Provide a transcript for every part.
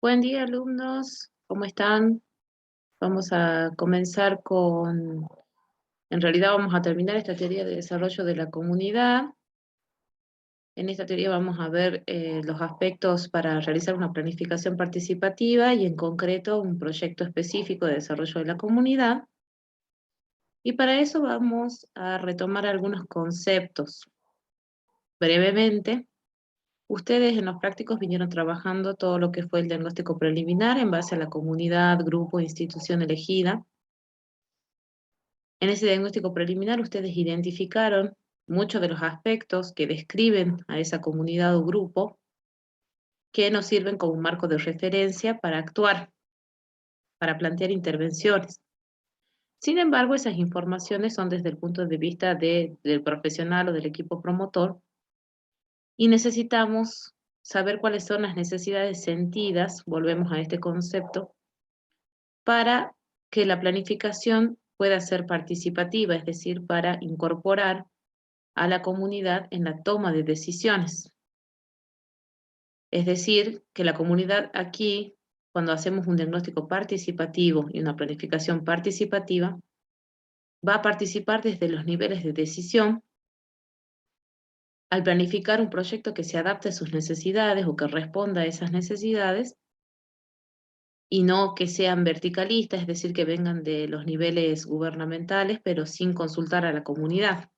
Buen día, alumnos. ¿Cómo están? Vamos a comenzar en realidad vamos a terminar esta teoría de desarrollo de la comunidad. En esta teoría vamos a ver los aspectos para realizar una planificación participativa y en concreto un proyecto específico de desarrollo de la comunidad. Y para eso vamos a retomar algunos conceptos brevemente. Ustedes en los prácticos vinieron trabajando todo lo que fue el diagnóstico preliminar en base a la comunidad, grupo, institución elegida. En ese diagnóstico preliminar ustedes identificaron muchos de los aspectos que describen a esa comunidad o grupo que nos sirven como un marco de referencia para actuar, para plantear intervenciones. Sin embargo, esas informaciones son desde el punto de vista del profesional o del equipo promotor y necesitamos saber cuáles son las necesidades sentidas, volvemos a este concepto, para que la planificación pueda ser participativa, es decir, para incorporar a la comunidad en la toma de decisiones. Es decir, que la comunidad aquí, cuando hacemos un diagnóstico participativo y una planificación participativa, va a participar desde los niveles de decisión al planificar un proyecto que se adapte a sus necesidades o que responda a esas necesidades y no que sean verticalistas, es decir, que vengan de los niveles gubernamentales, pero sin consultar a la comunidad.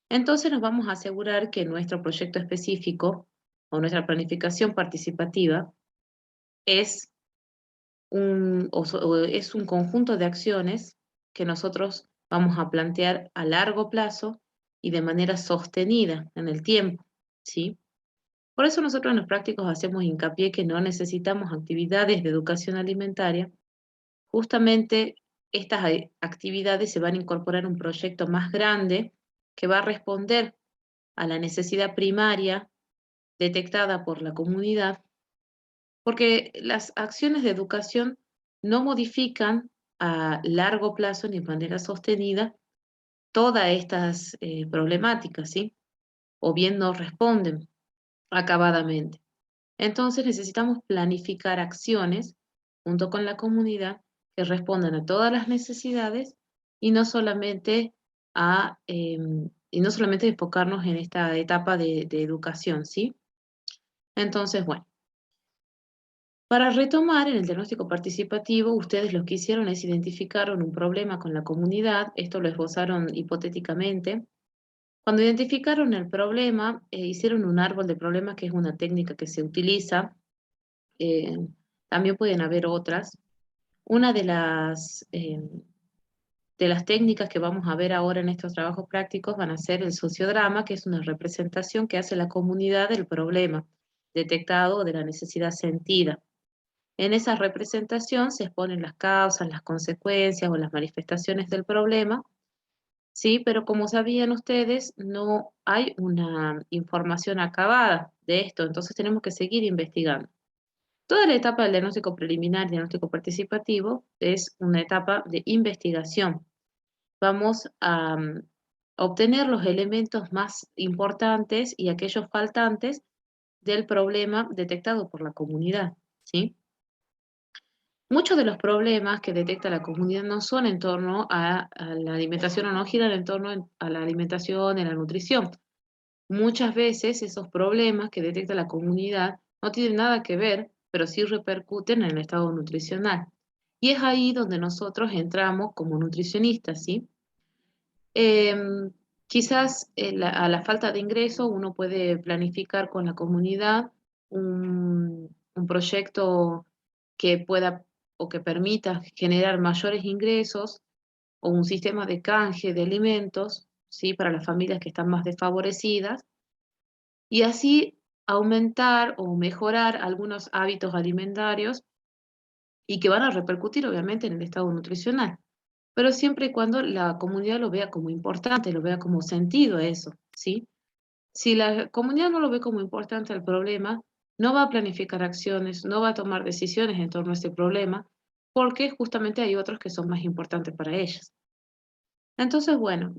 Entonces nos vamos a asegurar que nuestro proyecto específico o nuestra planificación participativa es es un conjunto de acciones que nosotros vamos a plantear a largo plazo y de manera sostenida en el tiempo, ¿sí? Por eso nosotros en los prácticos hacemos hincapié que no necesitamos actividades de educación alimentaria. Justamente estas actividades se van a incorporar en un proyecto más grande que va a responder a la necesidad primaria detectada por la comunidad, porque las acciones de educación no modifican a largo plazo ni de manera sostenida todas estas problemáticas, ¿sí? O bien no responden acabadamente. Entonces necesitamos planificar acciones junto con la comunidad que respondan a todas las necesidades y no solamente y no solamente enfocarnos en esta etapa de educación, ¿sí? Entonces, bueno, para retomar, en el diagnóstico participativo, ustedes lo que hicieron es identificaron un problema con la comunidad, esto lo esbozaron hipotéticamente. Cuando identificaron el problema, hicieron un árbol de problemas, que es una técnica que se utiliza. eh, También pueden haber otras. Una de las técnicas que vamos a ver ahora en estos trabajos prácticos van a ser el sociodrama, que es una representación que hace la comunidad del problema detectado o de la necesidad sentida. En esa representación se exponen las causas, las consecuencias o las manifestaciones del problema, ¿sí? Pero como sabían ustedes, no hay una información acabada de esto, entonces tenemos que seguir investigando. Toda la etapa del diagnóstico preliminar y diagnóstico participativo es una etapa de investigación. Vamos a obtener los elementos más importantes y aquellos faltantes del problema detectado por la comunidad, ¿sí? Muchos de los problemas que detecta la comunidad no son en torno a la alimentación o no giran en torno a la alimentación y la nutrición. Muchas veces esos problemas que detecta la comunidad no tienen nada que ver, pero sí repercuten en el estado nutricional. Y es ahí donde nosotros entramos como nutricionistas, ¿sí? Quizás a la falta de ingreso uno puede planificar con la comunidad un proyecto que pueda o que permita generar mayores ingresos o un sistema de canje de alimentos, ¿sí? Para las familias que están más desfavorecidas y así aumentar o mejorar algunos hábitos alimentarios y que van a repercutir obviamente en el estado nutricional, pero siempre y cuando la comunidad lo vea como importante, lo vea como sentido eso, ¿sí? Si la comunidad no lo ve como importante al problema, no va a planificar acciones, no va a tomar decisiones en torno a ese problema, porque justamente hay otros que son más importantes para ellas. Entonces, bueno,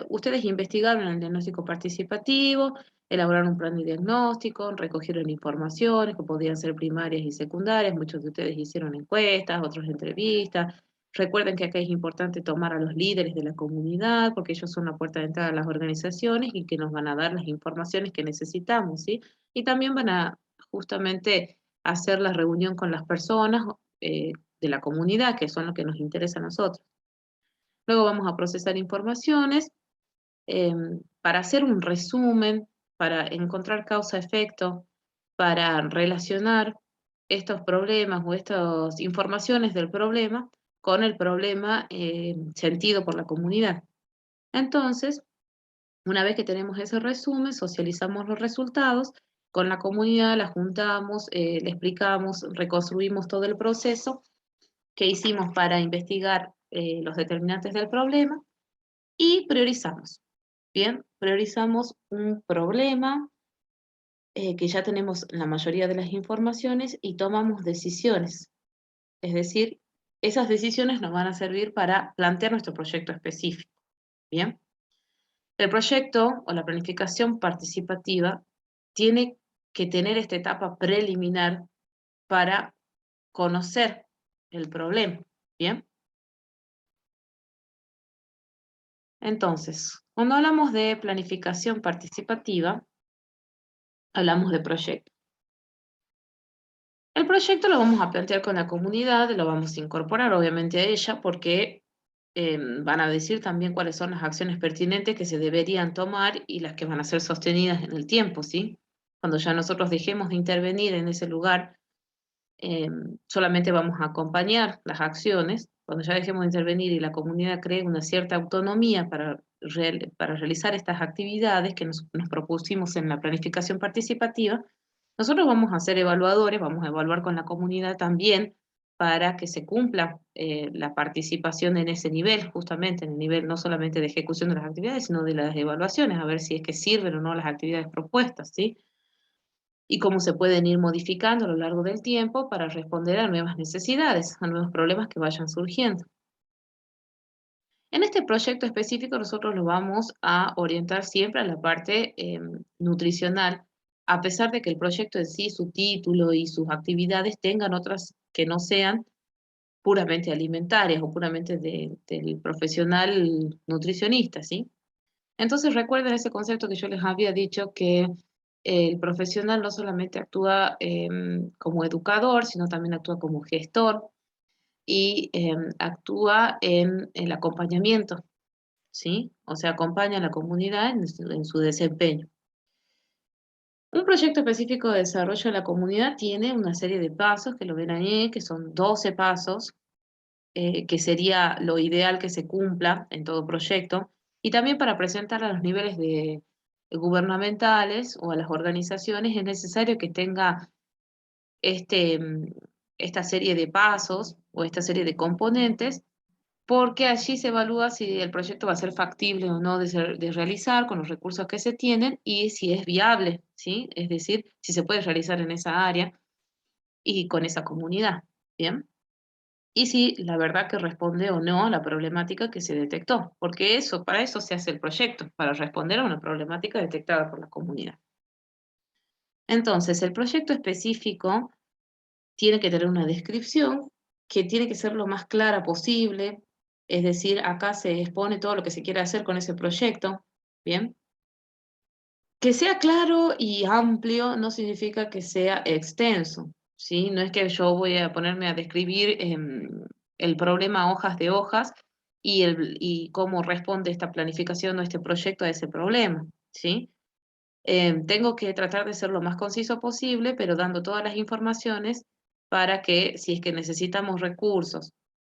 ustedes investigaron el diagnóstico participativo, elaborar un plan de diagnóstico, recogieron informaciones que podían ser primarias y secundarias, muchos de ustedes hicieron encuestas, otros entrevistas. Recuerden que acá es importante tomar a los líderes de la comunidad, porque ellos son la puerta de entrada a las organizaciones y que nos van a dar las informaciones que necesitamos, ¿sí? Y también van a justamente hacer la reunión con las personas de la comunidad, que son los que nos interesa a nosotros. Luego vamos a procesar informaciones eh, para hacer un resumen, para encontrar causa-efecto, para relacionar estos problemas o estas informaciones del problema con el problema sentido por la comunidad. Entonces, una vez que tenemos ese resumen, socializamos los resultados con la comunidad, la juntamos, le explicamos, reconstruimos todo el proceso que hicimos para investigar los determinantes del problema y priorizamos. Bien, priorizamos un problema que ya tenemos la mayoría de las informaciones y tomamos decisiones. Es decir, esas decisiones nos van a servir para plantear nuestro proyecto específico. Bien, el proyecto o la planificación participativa tiene que tener esta etapa preliminar para conocer el problema. Bien, entonces, cuando hablamos de planificación participativa, hablamos de proyecto. El proyecto lo vamos a plantear con la comunidad, lo vamos a incorporar obviamente a ella porque van a decir también cuáles son las acciones pertinentes que se deberían tomar y las que van a ser sostenidas en el tiempo, ¿sí? Cuando ya nosotros dejemos de intervenir en ese lugar, solamente vamos a acompañar las acciones. Cuando ya dejemos de intervenir y la comunidad cree una cierta autonomía para realizar estas actividades que nos propusimos en la planificación participativa, nosotros vamos a ser evaluadores, vamos a evaluar con la comunidad también para que se cumpla la participación en ese nivel, justamente en el nivel no solamente de ejecución de las actividades, sino de las evaluaciones, a ver si es que sirven o no las actividades propuestas, ¿sí? Y cómo se pueden ir modificando a lo largo del tiempo para responder a nuevas necesidades, a nuevos problemas que vayan surgiendo. En este proyecto específico nosotros lo vamos a orientar siempre a la parte nutricional, a pesar de que el proyecto en sí, su título y sus actividades tengan otras que no sean puramente alimentarias o puramente del profesional nutricionista, ¿sí? Entonces recuerden ese concepto que yo les había dicho que el profesional no solamente actúa como educador, sino también actúa como gestor y actúa en el acompañamiento, ¿sí? O sea, acompaña a la comunidad en su desempeño. Un proyecto específico de desarrollo de la comunidad tiene una serie de pasos que lo ven ahí, que son 12 pasos, que sería lo ideal que se cumpla en todo proyecto, y también para presentar a los niveles gubernamentales o a las organizaciones es necesario que tenga este, esta serie de pasos o esta serie de componentes, porque allí se evalúa si el proyecto va a ser factible o no de realizar con los recursos que se tienen y si es viable, ¿sí? Es decir, si se puede realizar en esa área y con esa comunidad, ¿bien? Y si la verdad que responde o no a la problemática que se detectó, porque eso, para eso se hace el proyecto, para responder a una problemática detectada por la comunidad. Entonces, el proyecto específico tiene que tener una descripción que tiene que ser lo más clara posible, es decir, acá se expone todo lo que se quiere hacer con ese proyecto, ¿bien? Que sea claro y amplio no significa que sea extenso, ¿sí? No es que yo voy a ponerme a describir el problema hojas de hojas y cómo responde esta planificación o este proyecto a ese problema, ¿sí? Tengo que tratar de ser lo más conciso posible, pero dando todas las informaciones para que si es que necesitamos recursos,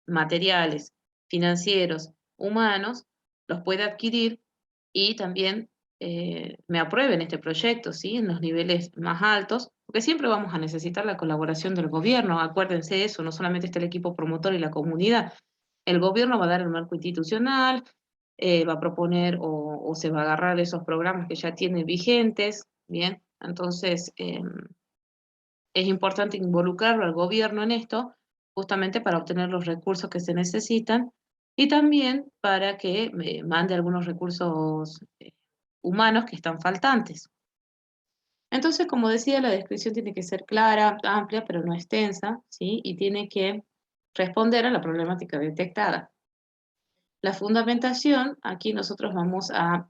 materiales, financieros, humanos, los pueda adquirir y también me aprueben este proyecto, ¿sí? En los niveles más altos, porque siempre vamos a necesitar la colaboración del gobierno, acuérdense de eso, no solamente está el equipo promotor y la comunidad. El gobierno va a dar el marco institucional, va a proponer o se va a agarrar de esos programas que ya tiene vigentes, ¿bien? Entonces, es importante involucrarlo al gobierno en esto, justamente para obtener los recursos que se necesitan y también para que mande algunos recursos humanos que están faltantes. Entonces, como decía, la descripción tiene que ser clara, amplia, pero no extensa, ¿sí? Y tiene que responder a la problemática detectada. La fundamentación, aquí nosotros vamos a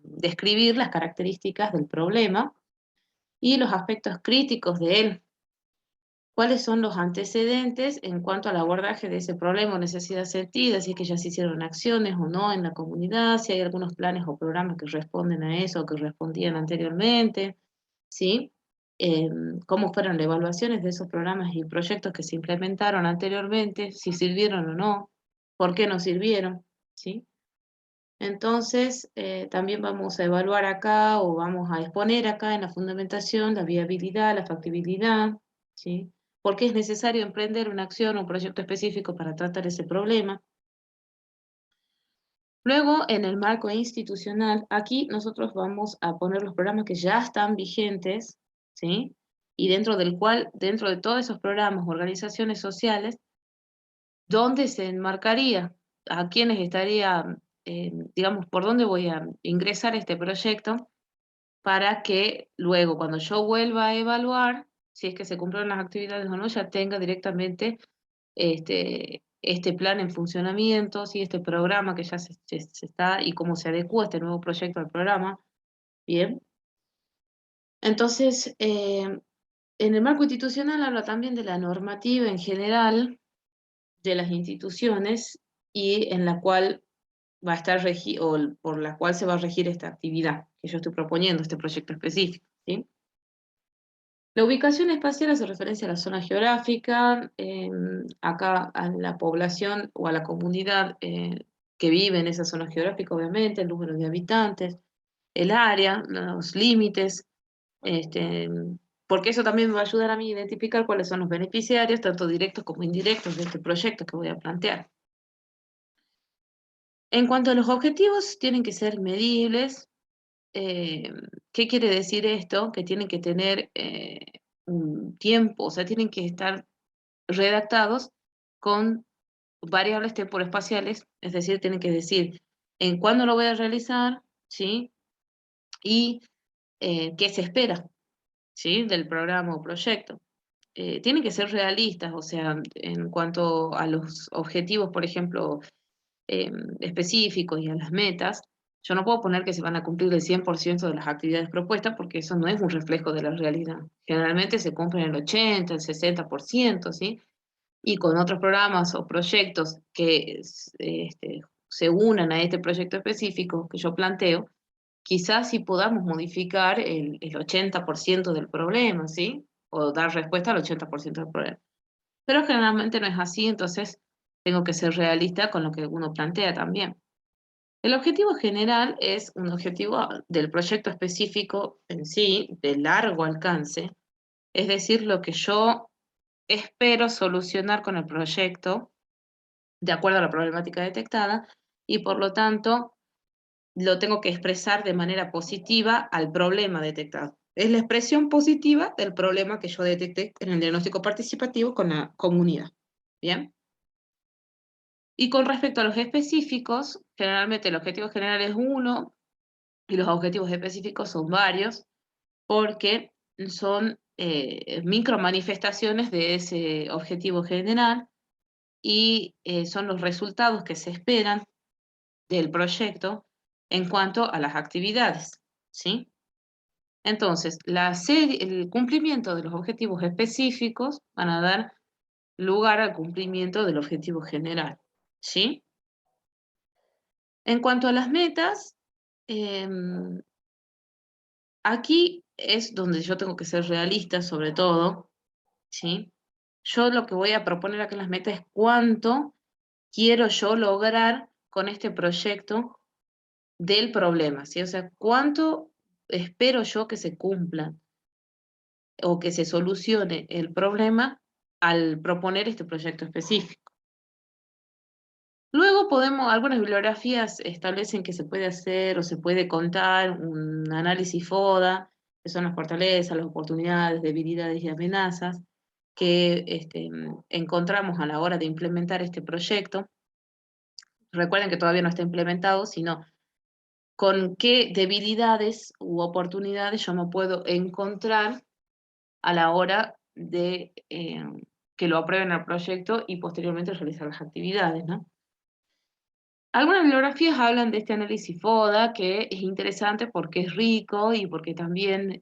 describir las características del problema y los aspectos críticos de él. ¿Cuáles son los antecedentes en cuanto al abordaje de ese problema o necesidad sentida? Si es que ya se hicieron acciones o no en la comunidad, si hay algunos planes o programas que responden a eso o que respondían anteriormente, ¿sí? Eh, ¿Cómo fueron las evaluaciones de esos programas y proyectos que se implementaron anteriormente? Si sirvieron o no, por qué no sirvieron, ¿sí? Entonces, también vamos a evaluar acá o vamos a exponer acá en la fundamentación la viabilidad, la factibilidad, ¿sí? ¿Por qué es necesario emprender una acción o un proyecto específico para tratar ese problema? Luego, en el marco institucional, aquí nosotros vamos a poner los programas que ya están vigentes, ¿sí? Y dentro del cual, dentro de todos esos programas, organizaciones sociales, ¿dónde se enmarcaría? ¿A quiénes estaría, digamos, por dónde voy a ingresar este proyecto para que luego, cuando yo vuelva a evaluar, si es que se cumplieron las actividades o no, ya tenga directamente este plan en funcionamiento, ¿sí? Este programa que ya se está y cómo se adecua este nuevo proyecto al programa? Bien. Entonces, en el marco institucional habla también de la normativa en general de las instituciones y en la cual va a estar o por la cual se va a regir esta actividad que yo estoy proponiendo, este proyecto específico, ¿sí? La ubicación espacial hace referencia a la zona geográfica, acá a la población o a la comunidad que vive en esa zona geográfica, obviamente, el número de habitantes, el área, los límites, este, porque eso también me va a ayudar a mí a identificar cuáles son los beneficiarios, tanto directos como indirectos, de este proyecto que voy a plantear. En cuanto a los objetivos, tienen que ser medibles. Eh, ¿Qué quiere decir esto? Que tienen que tener un tiempo, o sea, tienen que estar redactados con variables temporespaciales, es decir, tienen que decir en cuándo lo voy a realizar, ¿sí? Y qué se espera, ¿sí? Del programa o proyecto. Tienen que ser realistas, o sea, en cuanto a los objetivos, por ejemplo, eh, específicos y a las metas, yo no puedo poner que se van a cumplir el 100% de las actividades propuestas porque eso no es un reflejo de la realidad. Generalmente se cumplen el 80, el 60%, ¿sí? Y con otros programas o proyectos que se unan a este proyecto específico que yo planteo, quizás sí podamos modificar el 80% del problema, ¿sí? O dar respuesta al 80% del problema. Pero generalmente no es así, entonces tengo que ser realista con lo que uno plantea también. El objetivo general es un objetivo del proyecto específico en sí, de largo alcance, es decir, lo que yo espero solucionar con el proyecto de acuerdo a la problemática detectada y por lo tanto lo tengo que expresar de manera positiva al problema detectado. Es la expresión positiva del problema que yo detecté en el diagnóstico participativo con la comunidad. ¿Bien? Y con respecto a los específicos, generalmente el objetivo general es uno y los objetivos específicos son varios, porque son micromanifestaciones de ese objetivo general y son los resultados que se esperan del proyecto en cuanto a las actividades, ¿sí? Entonces, el cumplimiento de los objetivos específicos van a dar lugar al cumplimiento del objetivo general, ¿sí? En cuanto a las metas, aquí es donde yo tengo que ser realista sobre todo, ¿sí? Yo lo que voy a proponer acá en las metas es cuánto quiero yo lograr con este proyecto del problema, ¿sí? O sea, cuánto espero yo que se cumpla o que se solucione el problema al proponer este proyecto específico. Luego algunas bibliografías establecen que se puede hacer o se puede contar un análisis FODA, que son las fortalezas, las oportunidades, debilidades y amenazas que encontramos a la hora de implementar este proyecto. Recuerden que todavía no está implementado, sino con qué debilidades u oportunidades yo me puedo encontrar a la hora de que lo aprueben el proyecto y posteriormente realizar las actividades, ¿no? Algunas bibliografías hablan de este análisis FODA, que es interesante porque es rico y porque también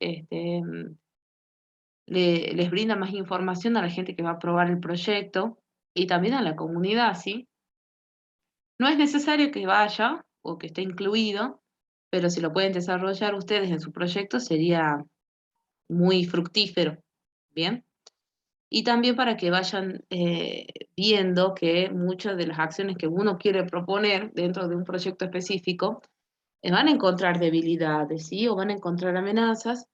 les brinda más información a la gente que va a aprobar el proyecto y también a la comunidad, ¿sí? No es necesario que vaya o que esté incluido, pero si lo pueden desarrollar ustedes en su proyecto sería muy fructífero, ¿bien? Y también para que vayan viendo que muchas de las acciones que uno quiere proponer dentro de un proyecto específico van a encontrar debilidades, ¿sí? O van a encontrar amenazas,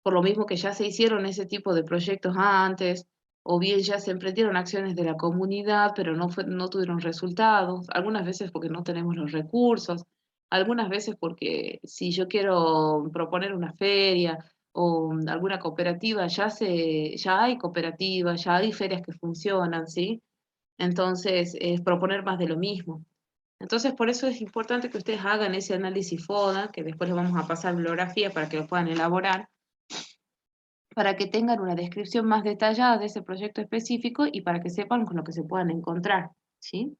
por lo mismo que ya se hicieron ese tipo de proyectos antes, o bien ya se emprendieron acciones de la comunidad, pero no tuvieron resultados, algunas veces porque no tenemos los recursos, algunas veces porque si yo quiero proponer una feria o alguna cooperativa, ya hay cooperativas, ya hay ferias que funcionan, ¿sí? Entonces, es proponer más de lo mismo. Entonces, por eso es importante que ustedes hagan ese análisis FODA, que después les vamos a pasar bibliografía para que lo puedan elaborar, para que tengan una descripción más detallada de ese proyecto específico y para que sepan con lo que se puedan encontrar, ¿sí?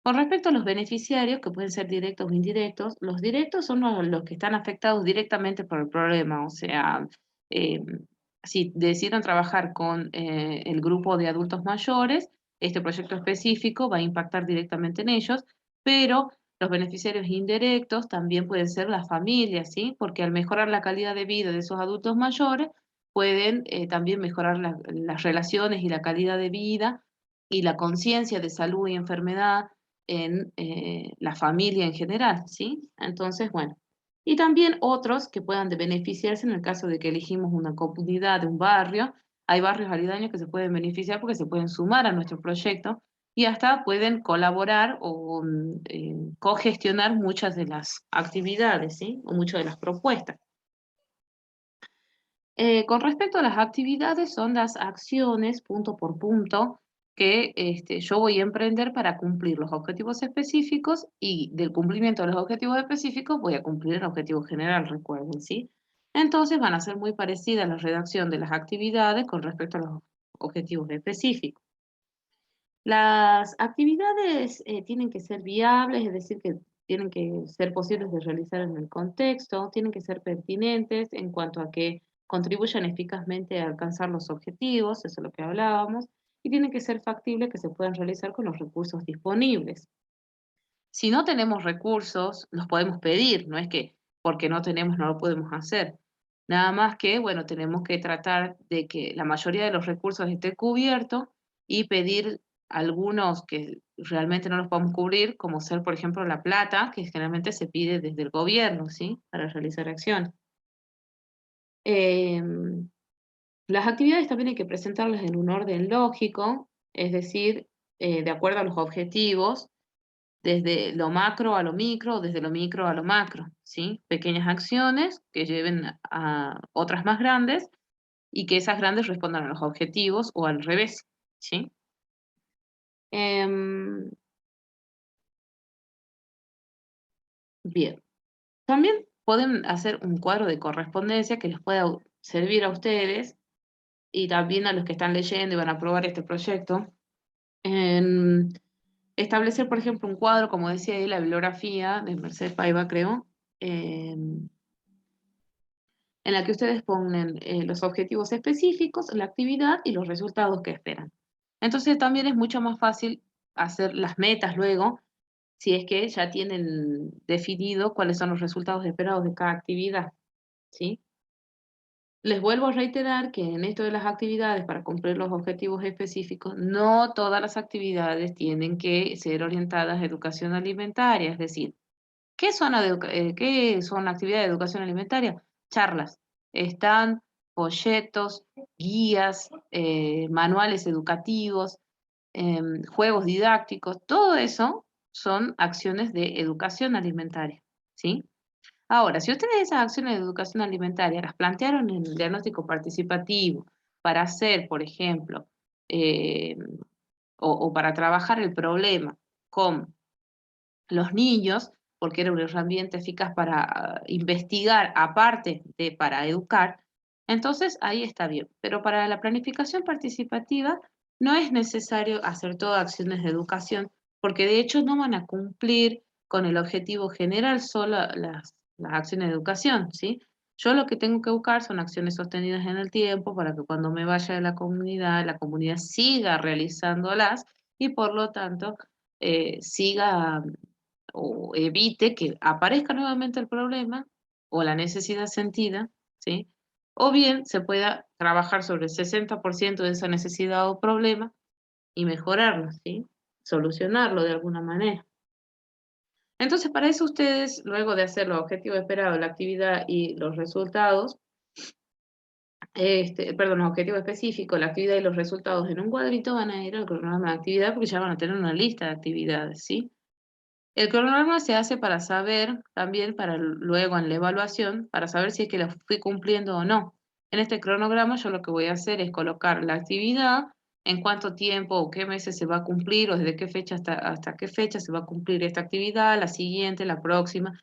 Con respecto a los beneficiarios, que pueden ser directos o indirectos, los directos son los que están afectados directamente por el problema, o sea, eh, si deciden trabajar con el grupo de adultos mayores, este proyecto específico va a impactar directamente en ellos, pero los beneficiarios indirectos también pueden ser las familias, ¿sí? Porque al mejorar la calidad de vida de esos adultos mayores, pueden también mejorar las relaciones y la calidad de vida y la conciencia de salud y enfermedad en la familia en general, ¿sí? Entonces, bueno. Y también otros que puedan beneficiarse en el caso de que elegimos una comunidad de un barrio. Hay barrios aledaños que se pueden beneficiar porque se pueden sumar a nuestro proyecto y hasta pueden colaborar o cogestionar muchas de las actividades, ¿sí? O muchas de las propuestas. Con respecto a las actividades, son las acciones punto por punto que yo voy a emprender para cumplir los objetivos específicos y del cumplimiento de los objetivos específicos voy a cumplir el objetivo general, recuerden, ¿sí? Entonces van a ser muy parecidas la redacción de las actividades con respecto a los objetivos específicos. Las actividades tienen que ser viables, es decir, que tienen que ser posibles de realizar en el contexto, tienen que ser pertinentes en cuanto a que contribuyan eficazmente a alcanzar los objetivos, eso es lo que hablábamos, y tienen que ser factibles que se puedan realizar con los recursos disponibles. Si no tenemos recursos, los podemos pedir, no es que porque no tenemos no lo podemos hacer. Nada más que, bueno, tenemos que tratar de que la mayoría de los recursos esté cubierto y pedir algunos que realmente no los podemos cubrir, como ser, por ejemplo, la plata, que generalmente se pide desde el gobierno, ¿sí? Para realizar acciones. Las actividades también hay que presentarlas en un orden lógico, es decir, de acuerdo a los objetivos, desde lo macro a lo micro, desde lo micro a lo macro, ¿sí? Pequeñas acciones que lleven a otras más grandes y que esas grandes respondan a los objetivos o al revés, ¿sí? Em, bien, también pueden hacer un cuadro de correspondencia que les pueda servir a ustedes y también a los que están leyendo y van a aprobar este proyecto. En establecer, por ejemplo, un cuadro, como decía ahí, la bibliografía de Mercedes Paiva, creo, em, en la que ustedes ponen los objetivos específicos, la actividad y los resultados que esperan. Entonces también es mucho más fácil hacer las metas luego, si es que ya tienen definido cuáles son los resultados esperados de cada actividad, ¿sí? Les vuelvo a reiterar que en esto de las actividades para cumplir los objetivos específicos, no todas las actividades tienen que ser orientadas a educación alimentaria, es decir, ¿qué son actividades de educación alimentaria? Charlas, están folletos, guías, manuales educativos, juegos didácticos, todo eso son acciones de educación alimentaria, ¿sí? Ahora, si ustedes esas acciones de educación alimentaria las plantearon en el diagnóstico participativo para hacer, por ejemplo, eh, o para trabajar el problema con los niños, porque era una herramienta eficaz para investigar, aparte de para educar, entonces ahí está bien. Pero para la planificación participativa no es necesario hacer todas acciones de educación, porque de hecho no van a cumplir con el objetivo general solo las acciones de educación, ¿sí? Yo lo que tengo que buscar son acciones sostenidas en el tiempo para que cuando me vaya de la comunidad siga realizándolas y por lo tanto siga o evite que aparezca nuevamente el problema o la necesidad sentida, ¿sí? O bien se pueda trabajar sobre el 60% de esa necesidad o problema y mejorarlo, ¿sí? Solucionarlo de alguna manera. Entonces, para eso ustedes, luego de hacer los objetivos esperados, la actividad y los resultados, perdón, los objetivos específicos, la actividad y los resultados en un cuadrito van a ir al cronograma de actividad porque ya van a tener una lista de actividades, ¿sí? El cronograma se hace para saber, también para luego en la evaluación, para saber si es que la fui cumpliendo o no. En este cronograma yo lo que voy a hacer es colocar la actividad, en cuánto tiempo o qué meses se va a cumplir, o desde qué fecha hasta qué fecha se va a cumplir esta actividad, la siguiente, la próxima,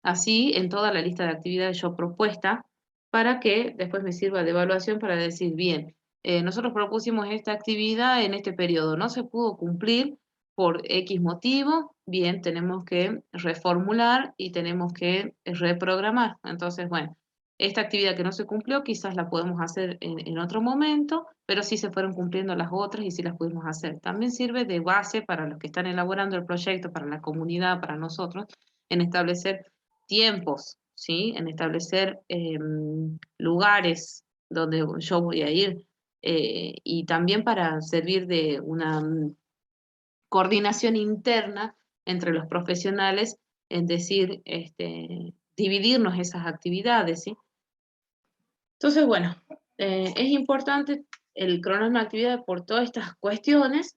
así en toda la lista de actividades yo propuesta, para que después me sirva de evaluación para decir, bien, nosotros propusimos esta actividad en este periodo, no se pudo cumplir por X motivo, bien, tenemos que reformular y tenemos que reprogramar. Entonces, bueno, esta actividad que no se cumplió quizás la podemos hacer en otro momento, pero sí se fueron cumpliendo las otras y sí las pudimos hacer. También sirve de base para los que están elaborando el proyecto, para la comunidad, para nosotros, en establecer tiempos, ¿sí? En establecer lugares donde yo voy a ir y también para servir de una coordinación interna entre los profesionales, es decir, dividirnos esas actividades, ¿sí? Entonces, bueno, es importante el cronograma de actividad por todas estas cuestiones,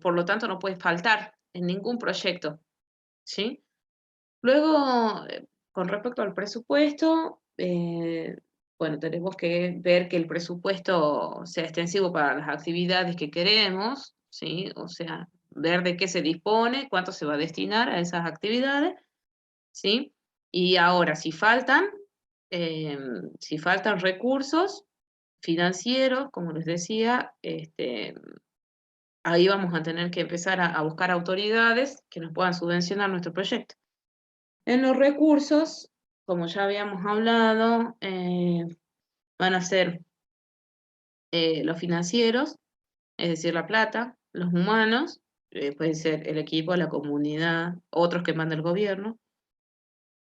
por lo tanto no puede faltar en ningún proyecto, ¿sí? Luego, con respecto al presupuesto, bueno, tenemos que ver que el presupuesto sea extensivo para las actividades que queremos, ¿sí? O sea, ver de qué se dispone, cuánto se va a destinar a esas actividades, ¿sí? Y ahora, si faltan recursos financieros, como les decía, ahí vamos a tener que empezar a buscar autoridades que nos puedan subvencionar nuestro proyecto. En los recursos, como ya habíamos hablado, van a ser los financieros, es decir, la plata, los humanos, puede ser el equipo, la comunidad, otros que manda el gobierno,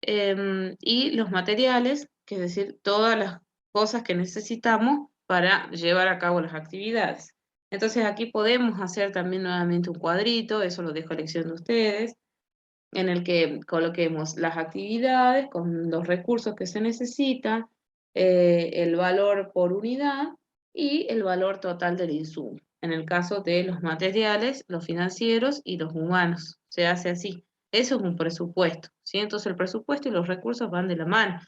y los materiales, que es decir, todas las cosas que necesitamos para llevar a cabo las actividades. Entonces aquí podemos hacer también nuevamente un cuadrito, eso lo dejo a elección de ustedes, en el que coloquemos las actividades con los recursos que se necesitan, el valor por unidad y el valor total del insumo. En el caso de los materiales, los financieros y los humanos, se hace así. Eso es un presupuesto, ¿sí? Entonces el presupuesto y los recursos van de la mano,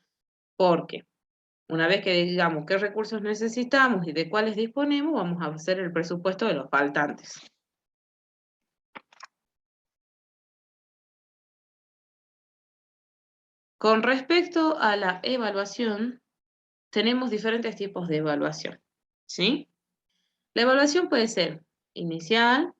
porque una vez que digamos qué recursos necesitamos y de cuáles disponemos, vamos a hacer el presupuesto de los faltantes. Con respecto a la evaluación, tenemos diferentes tipos de evaluación, ¿sí? La evaluación puede ser inicial,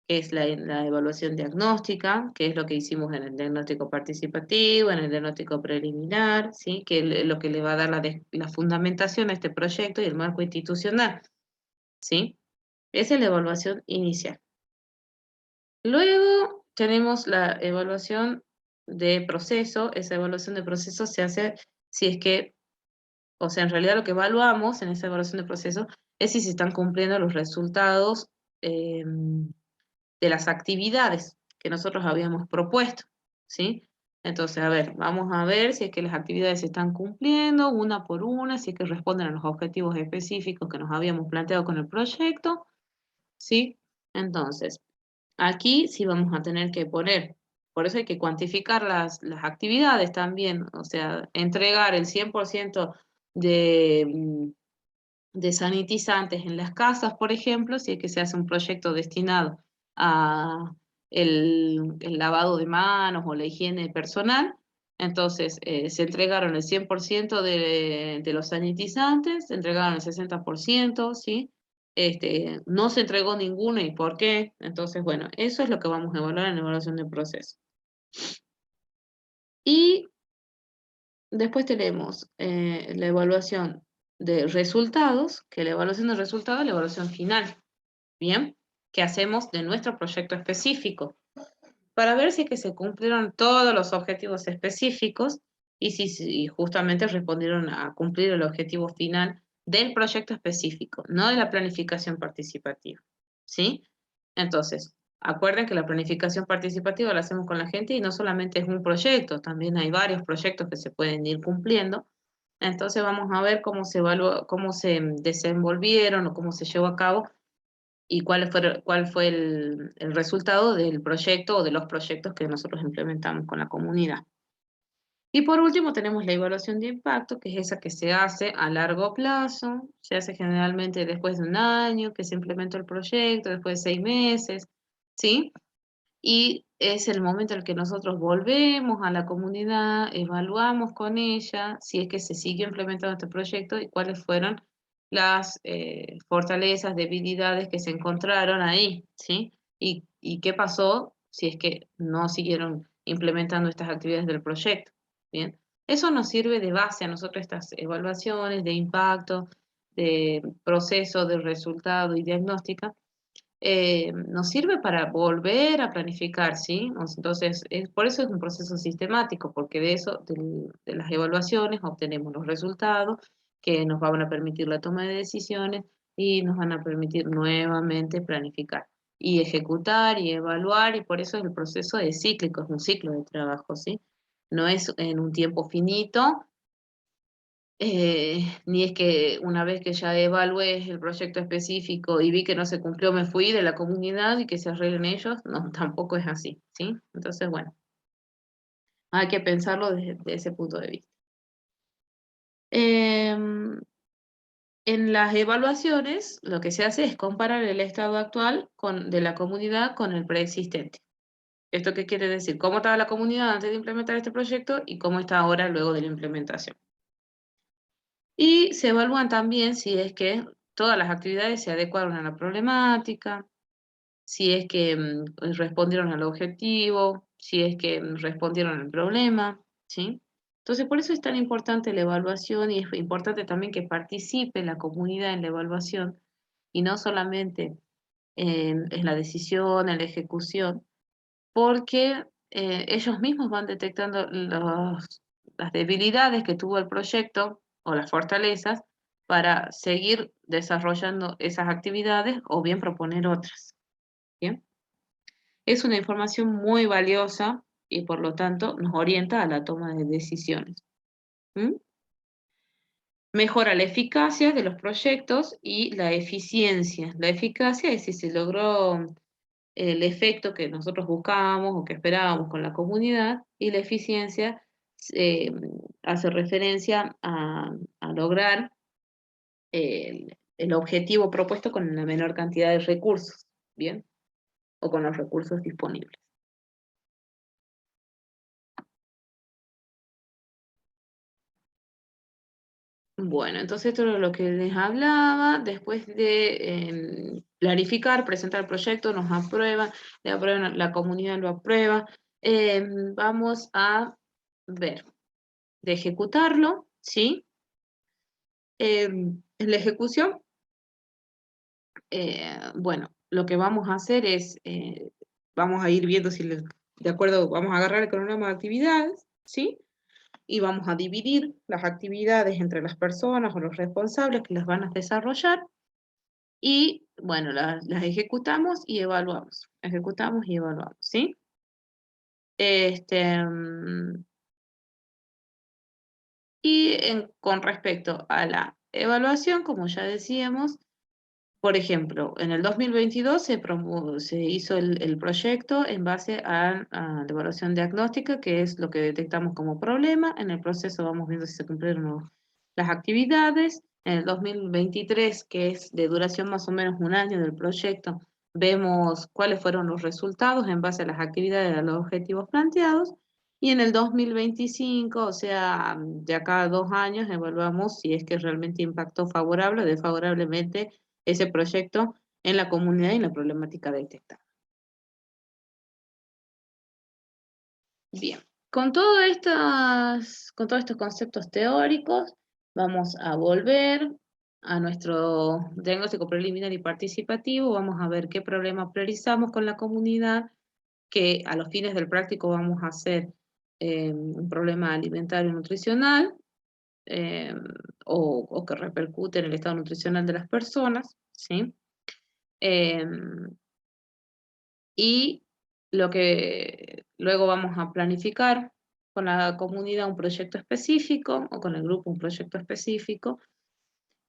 que es la evaluación diagnóstica, que es lo que hicimos en el diagnóstico participativo, en el diagnóstico preliminar, ¿sí? Que es lo que le va a dar la fundamentación a este proyecto y el marco institucional, ¿sí? Esa es la evaluación inicial. Luego tenemos la evaluación de proceso. Esa evaluación de proceso se hace si es que, o sea, en realidad lo que evaluamos en esa evaluación de proceso es si se están cumpliendo los resultados de las actividades que nosotros habíamos propuesto, ¿sí? Entonces, a ver, vamos a ver si es que las actividades se están cumpliendo una por una, si es que responden a los objetivos específicos que nos habíamos planteado con el proyecto, ¿sí? Entonces, aquí sí vamos a tener que poner, por eso hay que cuantificar las actividades también, o sea, entregar el 100% de sanitizantes en las casas, por ejemplo, si es que se hace un proyecto destinado a el lavado de manos o la higiene personal. Entonces, se entregaron el 100% de los sanitizantes, se entregaron el 60%, ¿sí? No se entregó ninguno y por qué. Entonces, bueno, eso es lo que vamos a evaluar en la evaluación del proceso. Y después tenemos la evaluación de resultados, que la evaluación de resultados es la evaluación final, ¿bien? Que hacemos de nuestro proyecto específico, para ver si es que se cumplieron todos los objetivos específicos y si justamente respondieron a cumplir el objetivo final del proyecto específico, no de la planificación participativa, ¿sí? Entonces, acuerden que la planificación participativa la hacemos con la gente y no solamente es un proyecto, también hay varios proyectos que se pueden ir cumpliendo. Entonces vamos a ver cómo se evaluó, cómo se desenvolvieron o cómo se llevó a cabo y cuál fue el resultado del proyecto o de los proyectos que nosotros implementamos con la comunidad. Y por último tenemos la evaluación de impacto, que es esa que se hace a largo plazo, se hace generalmente después de un año que se implementó el proyecto, después de 6 meses, ¿sí? Y es el momento en el que nosotros volvemos a la comunidad, evaluamos con ella si es que se siguió implementando este proyecto y cuáles fueron las fortalezas, debilidades que se encontraron ahí, ¿sí? Y qué pasó si es que no siguieron implementando estas actividades del proyecto, ¿bien? Eso nos sirve de base a nosotros estas evaluaciones de impacto, de proceso, de resultado y diagnóstica, nos sirve para volver a planificar, ¿sí? Entonces, por eso es un proceso sistemático, porque de eso, de las evaluaciones, obtenemos los resultados que nos van a permitir la toma de decisiones y nos van a permitir nuevamente planificar y ejecutar y evaluar, y por eso el proceso es cíclico, es un ciclo de trabajo, ¿sí? No es en un tiempo finito, ni es que una vez que ya evalué el proyecto específico y vi que no se cumplió, me fui de la comunidad y que se arreglen ellos. No, tampoco es así, ¿sí? Entonces, bueno, hay que pensarlo desde ese punto de vista. Em, en las evaluaciones, lo que se hace es comparar el estado actual de la comunidad con el preexistente. ¿Esto qué quiere decir? ¿Cómo estaba la comunidad antes de implementar este proyecto y cómo está ahora luego de la implementación? Y se evalúan también si es que todas las actividades se adecuaron a la problemática, si es que respondieron al objetivo, si es que respondieron al problema, ¿sí? Entonces, por eso es tan importante la evaluación y es importante también que participe la comunidad en la evaluación y no solamente en la decisión, en la ejecución, porque ellos mismos van detectando las debilidades que tuvo el proyecto o las fortalezas para seguir desarrollando esas actividades o bien proponer otras. ¿Bien? Es una información muy valiosa y por lo tanto nos orienta a la toma de decisiones. ¿Mm? Mejora la eficacia de los proyectos y la eficiencia. La eficacia es si se logró el efecto que nosotros buscábamos o que esperábamos con la comunidad, y la eficiencia eh, hace referencia a lograr el objetivo propuesto con la menor cantidad de recursos, ¿bien? O con los recursos disponibles. Bueno, entonces esto es lo que les hablaba. Después de clarificar, presentar el proyecto, nos aprueban, le aprueban, la comunidad lo aprueba. Vamos a ver, de ejecutarlo, ¿sí? En la ejecución, bueno, lo que vamos a hacer es, vamos a ir viendo si, de acuerdo, vamos a agarrar el cronograma de actividades, ¿sí? Y vamos a dividir las actividades entre las personas o los responsables que las van a desarrollar y, bueno, las ejecutamos y evaluamos, ¿sí? Este, con respecto a la evaluación, como ya decíamos, por ejemplo, en el 2022 se hizo el proyecto en base a la evaluación diagnóstica, que es lo que detectamos como problema. En el proceso vamos viendo si se cumplieron o no las actividades. En el 2023, que es de duración más o menos un año del proyecto, vemos cuáles fueron los resultados en base a las actividades de los objetivos planteados, y en el 2025, o sea, de acá a 2 años, evaluamos si es que realmente impactó favorable o desfavorablemente ese proyecto en la comunidad y en la problemática detectada. Bien, con todos estos conceptos teóricos, vamos a volver a nuestro diagnóstico preliminar y participativo, vamos a ver qué problema priorizamos con la comunidad, que a los fines del práctico vamos a hacer un problema alimentario y nutricional, eh, o que repercute en el estado nutricional de las personas, ¿sí? Eh, y lo que luego vamos a planificar con la comunidad un proyecto específico o con el grupo un proyecto específico,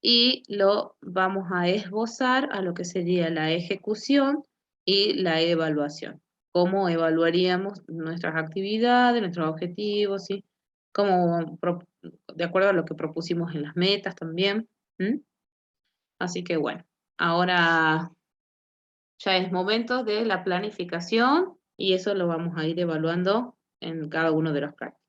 y lo vamos a esbozar a lo que sería la ejecución y la evaluación. ¿Cómo evaluaríamos nuestras actividades, nuestros objetivos, ¿sí? De acuerdo a lo que propusimos en las metas también. ¿Mm? Así que bueno, ahora ya es momento de la planificación y eso lo vamos a ir evaluando en cada uno de los prácticos.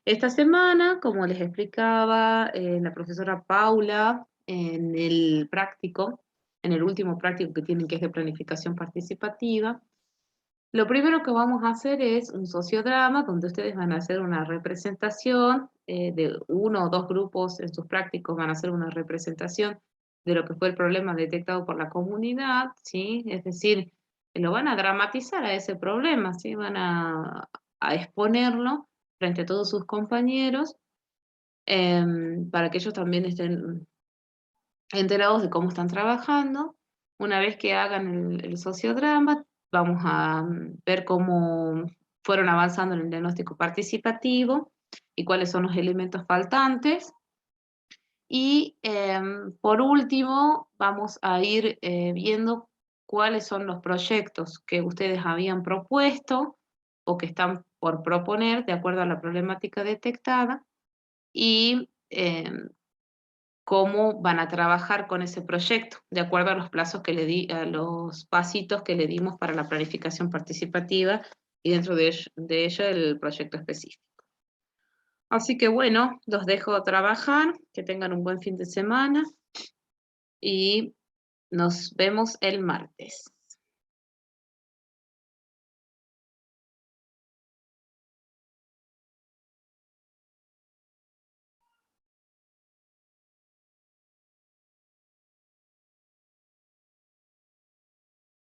Esta semana, como les explicaba la profesora Paula en el práctico, en el último práctico que tienen, que es de planificación participativa, lo primero que vamos a hacer es un sociodrama donde ustedes van a hacer una representación de uno o dos grupos en sus prácticos, van a hacer una representación de lo que fue el problema detectado por la comunidad, ¿sí? Es decir, lo van a dramatizar a ese problema, ¿sí? Van a exponerlo frente a todos sus compañeros, para que ellos también estén enterados de cómo están trabajando. Una vez que hagan el sociodrama, vamos a ver cómo fueron avanzando en el diagnóstico participativo y cuáles son los elementos faltantes. Y por último, vamos a ir viendo cuáles son los proyectos que ustedes habían propuesto o que están por proponer de acuerdo a la problemática detectada, y cómo van a trabajar con ese proyecto, de acuerdo a los plazos que le di, a los pasitos que le dimos para la planificación participativa y dentro de ello el proyecto específico. Así que bueno, los dejo trabajar, que tengan un buen fin de semana y nos vemos el martes.